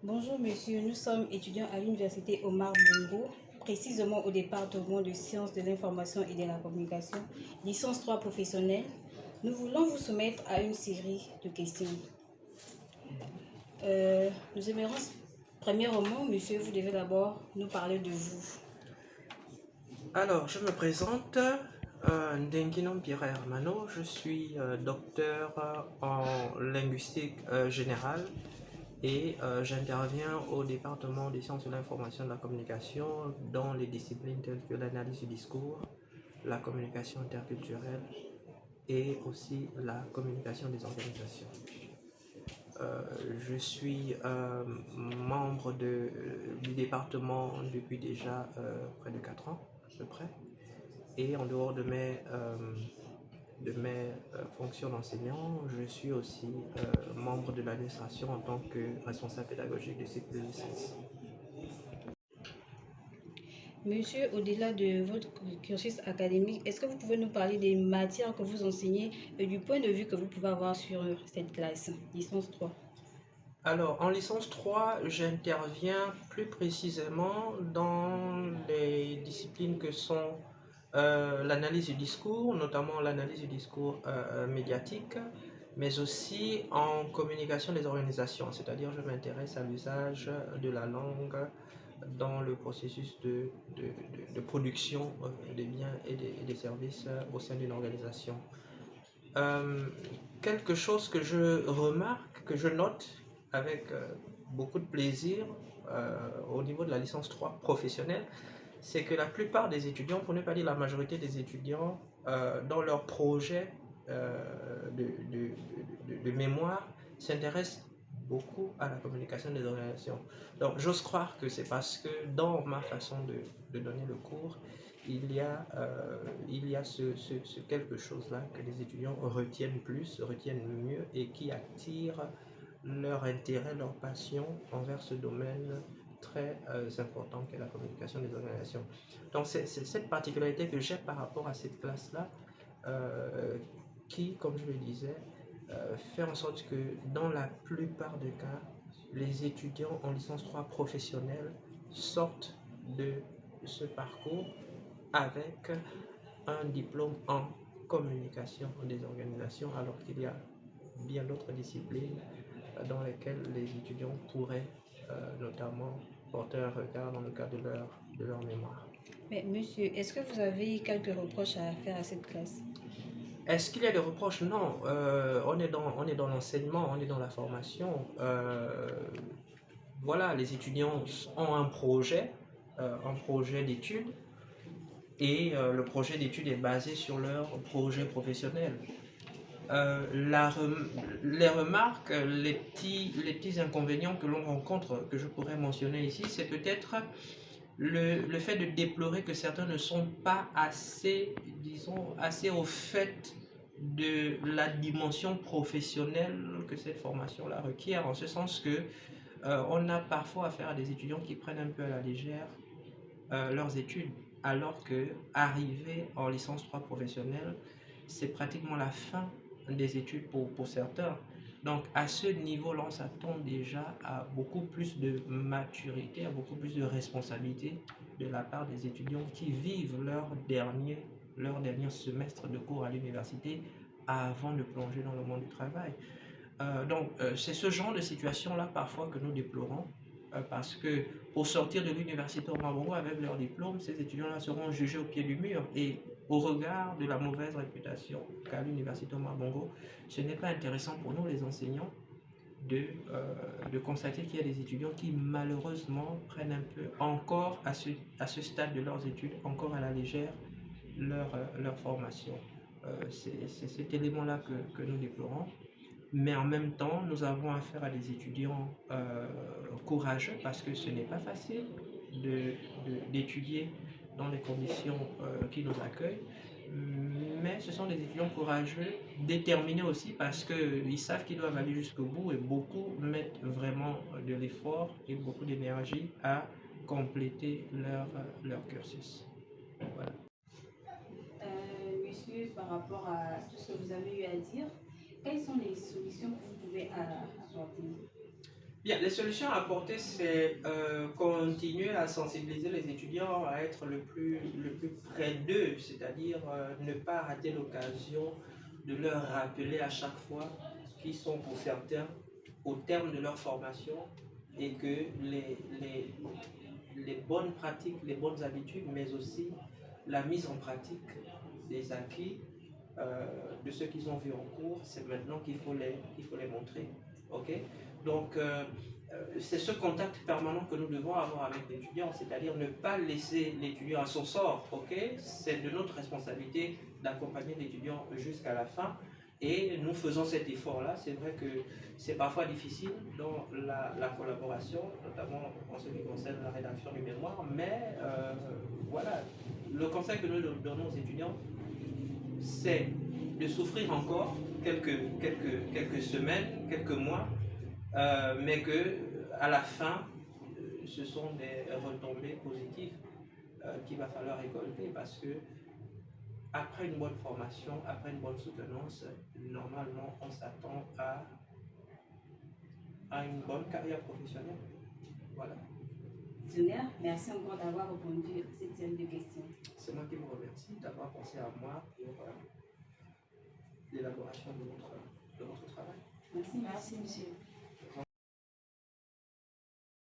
Bonjour monsieur, nous sommes étudiants à l'université Omar Bongo, précisément au département de sciences de l'information et de la communication, licence 3 professionnelle. Nous voulons vous soumettre à une série de questions. Nous aimerions, premièrement, monsieur, vous devez d'abord nous parler de vous. Alors, je me présente, Ndenginom Pierre Hermano, je suis docteur en linguistique générale et j'interviens au département des sciences de l'information et de la communication dans les disciplines telles que l'analyse du discours, la communication interculturelle et aussi la communication des organisations. Je suis membre du département depuis déjà près de 4 ans à peu près. Et en dehors de mes fonctions d'enseignant, je suis aussi membre de l'administration en tant que responsable pédagogique de cycle de licence. Monsieur, au-delà de votre cursus académique, est-ce que vous pouvez nous parler des matières que vous enseignez et du point de vue que vous pouvez avoir sur cette classe, licence 3? Alors, en licence 3, j'interviens plus précisément dans les disciplines que sont l'analyse du discours, notamment l'analyse du discours médiatique, mais aussi en communication des organisations, c'est-à-dire je m'intéresse à l'usage de la langue dans le processus de production des biens et des services au sein d'une organisation. Euh, Quelque chose que je remarque, que je note avec beaucoup de plaisir au niveau de la licence 3 professionnelle, c'est que la plupart des étudiants, pour ne pas dire la majorité des étudiants, dans leur projet de mémoire, s'intéressent beaucoup à la communication des organisations. Donc j'ose croire que c'est parce que dans ma façon de donner le cours, il y a ce quelque chose-là que les étudiants retiennent plus, retiennent mieux et qui attire leur intérêt, leur passion envers ce domaine très important qu'est la communication des organisations. Donc c'est cette particularité que j'ai par rapport à cette classe-là qui, comme je le disais, fait en sorte que dans la plupart des cas, les étudiants en licence 3 professionnelle sortent de ce parcours avec un diplôme en communication des organisations, alors qu'il y a bien d'autres disciplines dans lesquelles les étudiants pourraient notamment porter un regard dans le cadre de leur mémoire. Mais monsieur, est-ce que vous avez quelques reproches à faire à cette classe? Est-ce qu'il y a des reproches? Non, on est dans l'enseignement, on est dans la formation. Voilà, les étudiants ont un projet d'études, et le projet d'études est basé sur leur projet professionnel. Les remarques, les petits inconvénients que l'on rencontre, que je pourrais mentionner ici, c'est peut-être le fait de déplorer que certains ne sont pas assez, disons, assez au fait de la dimension professionnelle que cette formation-là requiert, en ce sens que on a parfois affaire à des étudiants qui prennent un peu à la légère leurs études, alors que arriver en licence 3 professionnelle, c'est pratiquement la fin des études pour certains. Donc à ce niveau-là, on s'attend déjà à beaucoup plus de maturité, à beaucoup plus de responsabilité de la part des étudiants qui vivent leur dernier semestre de cours à l'université avant de plonger dans le monde du travail. C'est ce genre de situation-là parfois que nous déplorons, parce que pour sortir de l'université Omar Bongo avec leur diplôme, ces étudiants-là seront jugés au pied du mur, et au regard de la mauvaise réputation qu'a l'université Omar Bongo, ce n'est pas intéressant pour nous les enseignants de constater qu'il y a des étudiants qui malheureusement prennent un peu encore à ce stade de leurs études, encore à la légère leur formation. C'est cet élément-là que nous déplorons. Mais en même temps, nous avons affaire à des étudiants courageux, parce que ce n'est pas facile d'étudier dans les conditions qui nous accueillent. Mais ce sont des étudiants courageux, déterminés aussi, parce qu'ils savent qu'ils doivent aller jusqu'au bout, et beaucoup mettent vraiment de l'effort et beaucoup d'énergie à compléter leur cursus. Voilà. Monsieur, par rapport à tout ce que vous avez eu à dire, quelles sont les solutions que vous pouvez apporter? Bien, les solutions à apporter, c'est continuer à sensibiliser les étudiants à être le plus près d'eux, c'est-à-dire ne pas rater l'occasion de leur rappeler à chaque fois qu'ils sont pour certains au terme de leur formation et que les bonnes pratiques, les bonnes habitudes, mais aussi la mise en pratique des acquis de ce qu'ils ont vu en cours, c'est maintenant qu'il faut les montrer. Ok? Donc, c'est ce contact permanent que nous devons avoir avec l'étudiant, c'est-à-dire ne pas laisser l'étudiant à son sort. Ok? C'est de notre responsabilité d'accompagner l'étudiant jusqu'à la fin. Et nous faisons cet effort-là. C'est vrai que c'est parfois difficile dans la collaboration, notamment en ce qui concerne la rédaction du mémoire, mais voilà, le conseil que nous donnons aux étudiants, c'est de souffrir encore quelques semaines, quelques mois, mais que à la fin, ce sont des retombées positives qu'il va falloir récolter parce que après une bonne formation, après une bonne soutenance, normalement, on s'attend à une bonne carrière professionnelle. Voilà. Merci encore d'avoir répondu à cette série de questions. C'est moi qui vous remercie d'avoir pensé à moi pour l'élaboration de votre travail. Merci, monsieur.